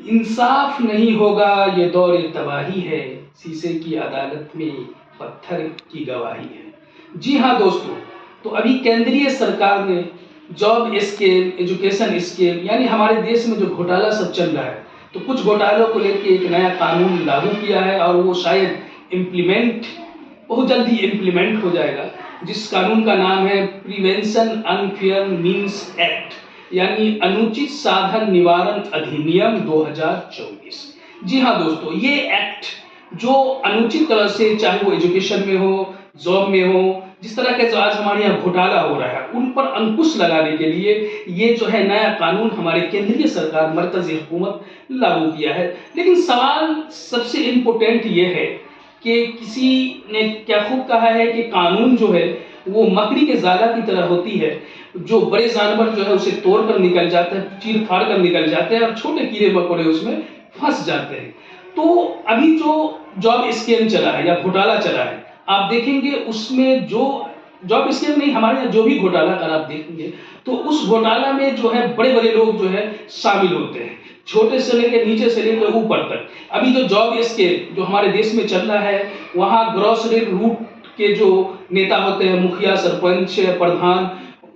इंसाफ नहीं होगा, ये दौर तबाही है, शीशे की अदालत में पत्थर की गवाही है। जी हाँ दोस्तों, तो अभी केंद्रीय सरकार ने जॉब स्केल, एजुकेशन स्केल, यानी हमारे देश में जो घोटाला सब चल रहा है, तो कुछ घोटालों को लेकर एक नया कानून लागू किया है और वो शायद इम्प्लीमेंट बहुत जल्दी इम्प्लीमेंट हो जाएगा, जिस कानून का नाम है प्रिवेंशन अनफेयर मीन्स एक्ट, यानी अनुचित साधन निवारण अधिनियम 2024। जी हाँ दोस्तों, ये एक्ट जो अनुचित तरह से, चाहे वो एजुकेशन में हो, जॉब में हो, जिस तरह के जो आज हमारे यहाँ घोटाला हो रहा है, उन पर अंकुश लगाने के लिए ये जो है नया कानून हमारे केंद्रीय सरकार मरकजी हुकूमत लागू किया है। लेकिन सवाल सबसे इम्पोर्टेंट ये है कि किसी ने क्या खूब कहा है कि कानून जो है वो मकड़ी के जाला की तरह होती है, जो बड़े जानवर जो है उसे तोड़ कर निकल जाते हैं, चीर फाड़ कर निकल जाते हैं और छोटे कीड़े मकोड़े उसमें फंस जाते हैं। तो अभी जो जॉब स्कैम चला है या घोटाला चला है, आप देखेंगे उसमें जो जॉब स्कैम नहीं, हमारे यहाँ जो भी घोटाला अगर आप देखेंगे तो उस घोटाला में जो है बड़े बड़े लोग जो है शामिल होते हैं, छोटे से लेकर नीचे से लेकर ऊपर तक। अभी जो जॉब स्कैम जो हमारे देश में चल रहा है, वहाँ ग्रॉसरी रूट के जो नेता होते हैं, मुखिया, सरपंच, प्रधान,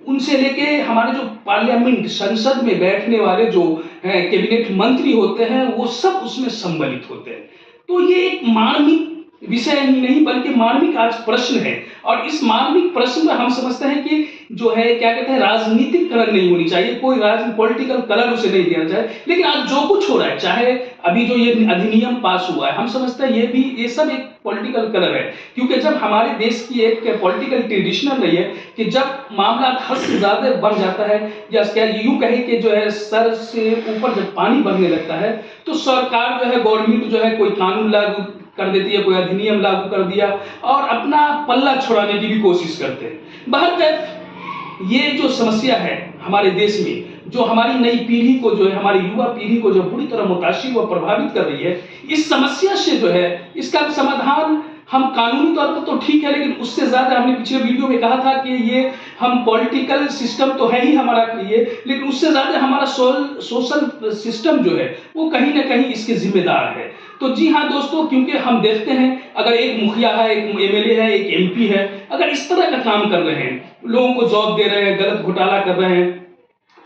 उनसे लेके हमारे जो पार्लियामेंट संसद में बैठने वाले जो कैबिनेट मंत्री होते हैं, वो सब उसमें सम्मिलित होते हैं। तो ये एक मानवीय विषय ही नहीं बल्कि मानविक आज प्रश्न है, और इस मानविक प्रश्न में हम समझते हैं कि जो है क्या कहते हैं, राजनीतिक कलर नहीं होनी चाहिए, कोई पॉलिटिकल कलर उसे नहीं देना चाहिए। लेकिन आज जो कुछ हो रहा है, चाहे अभी जो ये अधिनियम पास हुआ है, हम समझते हैं ये सब एक पॉलिटिकल कलर है, क्योंकि जब हमारे देश की एक पॉलिटिकल ट्रेडिशनल रही है कि जब मामला हद से ज्यादा बढ़ जाता है, या क्या यूं कहे कि जो है सर से ऊपर जब पानी बढ़ने लगता है, तो सरकार जो है, गवर्नमेंट जो है कोई कानून लागू कर देती है, कोई अधिनियम लागू कर दिया और अपना पल्ला छुड़ाने की भी कोशिश करते हैं। बहरकैफ ये जो समस्या है हमारे देश में, जो हमारी नई पीढ़ी को जो है, हमारी युवा पीढ़ी को जो बुरी तरह मुतासिर व प्रभावित कर रही है, इस समस्या से जो है इसका समाधान हम कानूनी तौर पर तो ठीक है, लेकिन उससे ज्यादा हमने पिछले वीडियो में कहा था कि ये हम पॉलिटिकल सिस्टम तो है ही हमारा ये, लेकिन उससे ज्यादा हमारा सोशल सिस्टम जो है वो कहीं ना कहीं इसके जिम्मेदार है। तो जी हाँ दोस्तों, क्योंकि हम देखते हैं अगर एक मुखिया है, एक एमएलए है, एक एमपी है, अगर इस तरह का काम कर रहे हैं, लोगों को जॉब दे रहे हैं, गलत घोटाला कर रहे हैं,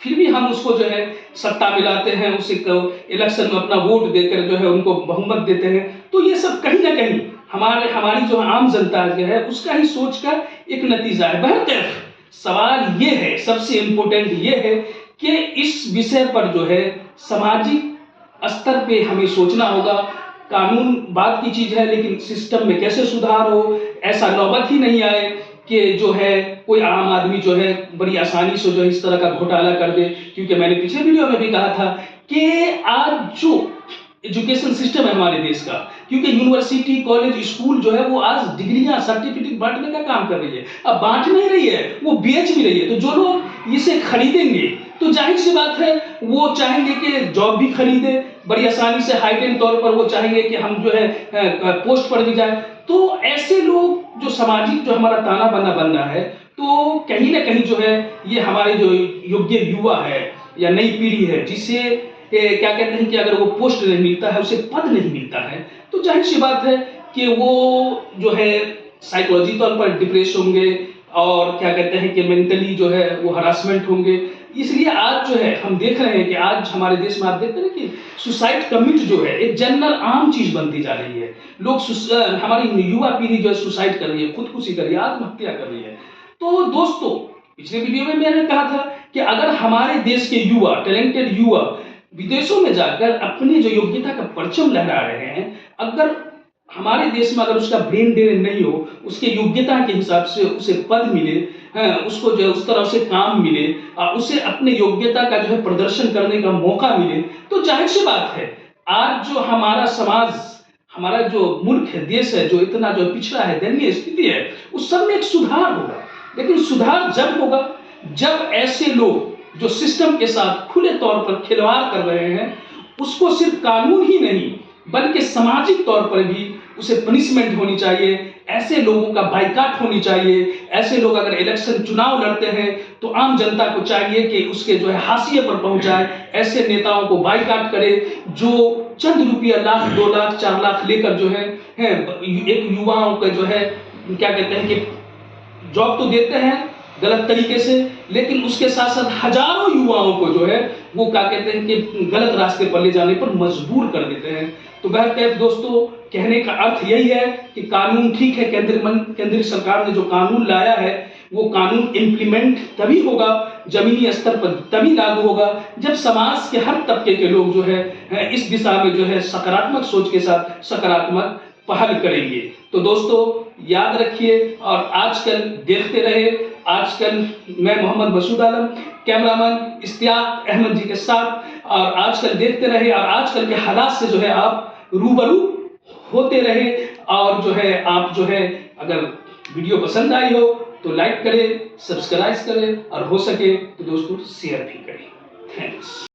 फिर भी हम उसको जो है सत्ता में लाते हैं, उसे इलेक्शन में अपना वोट देकर जो है उनको बहुमत देते हैं, तो ये सब कहीं ना कहीं हमारी जो आम जनता जो है उसका ही सोच का एक नतीजा है। बहरकैफ सवाल ये है, सबसे इंपॉर्टेंट ये है कि इस विषय पर जो है सामाजिक स्तर पे हमें सोचना होगा। कानून बात की चीज है, लेकिन सिस्टम में कैसे सुधार हो, ऐसा नौबत ही नहीं आए कि जो है कोई आम आदमी जो है बड़ी आसानी से जो है इस तरह का घोटाला कर दे। क्योंकि मैंने पिछले वीडियो में भी कहा था कि आज जो एजुकेशन सिस्टम है हमारे देश का, क्योंकि यूनिवर्सिटी, कॉलेज, स्कूल जो है वो आज डिग्रियां, सर्टिफिकेट बांटने का काम कर रही है। अब बांट नहीं रही है, वो बेच भी रही है। तो जो लोग इसे खरीदेंगे तो जाहिर सी बात है वो चाहेंगे कि जॉब भी खरीदे बड़ी आसानी से, हाइटेन तौर पर वो चाहेंगे कि हम जो है पोस्ट पर भी जाए। तो ऐसे लोग जो सामाजिक जो हमारा ताना बाना बन रहा है, तो कहीं ना कहीं जो है ये हमारे जो योग्य युवा है या नई पीढ़ी है, जिसे क्या कहते हैं कि अगर वो पोस्ट नहीं मिलता है, उसे पद नहीं मिलता है, तो जाहिर सी बात है कि वो जो है साइकोलॉजी तौर पर डिप्रेस होंगे और क्या कहते हैं कि मेंटली जो है वो हरासमेंट होंगे। इसलिए आज जो है हम देख रहे हैं कि आज हमारे देश में आप देखते हैं कि सुसाइड कमिट जो है एक जनरल आम चीज बनती जा रही है। लोग हमारी युवा पीढ़ी जो है सुसाइड कर रही है, खुदकुशी कर रही है, आत्महत्या कर रही है। तो दोस्तों, पिछले वीडियो में मैंने कहा था कि अगर हमारे देश के युवा, टैलेंटेड युवा विदेशों में जाकर अपनी जो योग्यता का परचम लहरा रहे हैं, अगर हमारे देश में अगर उसका ब्रेन ड्रेन नहीं हो, उसके योग्यता के हिसाब से उसे पद मिले, उसको जो है उस तरह से काम मिले, उसे अपने योग्यता का जो है प्रदर्शन करने का मौका मिले, तो जाहिर सी बात है आज जो हमारा समाज, हमारा जो मुल्क है, देश है, जो इतना जो पिछड़ा है, दयनीय स्थिति है, उस सब में एक सुधार होगा। लेकिन सुधार जब होगा जब ऐसे लोग जो सिस्टम के साथ खुले तौर पर खिलवाड़ कर रहे हैं, उसको सिर्फ कानून ही नहीं बल्कि सामाजिक तौर पर भी उसे पनिशमेंट होनी चाहिए। ऐसे लोगों का बाइकाट होनी चाहिए। ऐसे लोग अगर इलेक्शन चुनाव लड़ते हैं तो आम जनता को चाहिए कि उसके जो है हाशिए पर पहुंचाए, ऐसे नेताओं को बाइकाट करे जो चंद रुपया, लाख, 2 लाख, 4 लाख लेकर जो है एक युवाओं का जो है क्या कहते हैं कि जॉब तो देते हैं गलत तरीके से, लेकिन उसके साथ साथ हजारों युवाओं को जो है वो क्या कहते हैं कि गलत रास्ते पर ले जाने पर मजबूर कर देते हैं। तो बहरकैफ दोस्तों, कहने का अर्थ यही है कि कानून ठीक है, केंद्रीय सरकार ने जो कानून लाया है वो कानून इम्प्लीमेंट तभी होगा, जमीनी स्तर पर तभी लागू होगा जब समाज के हर तबके के लोग जो है इस दिशा में जो है सकारात्मक सोच के साथ सकारात्मक पहल करेंगे। तो दोस्तों याद रखिए और आजकल देखते रहे। आजकल मैं मोहम्मद मसूद आलम, कैमरामैन इश्तियाक अहमद जी के साथ, और आजकल देखते रहे और आजकल के हालात से जो है आप रूबरू होते रहे। और जो है आप जो है अगर वीडियो पसंद आई हो तो लाइक करें, सब्सक्राइब करें और हो सके तो दोस्तों शेयर भी करें। थैंक्स।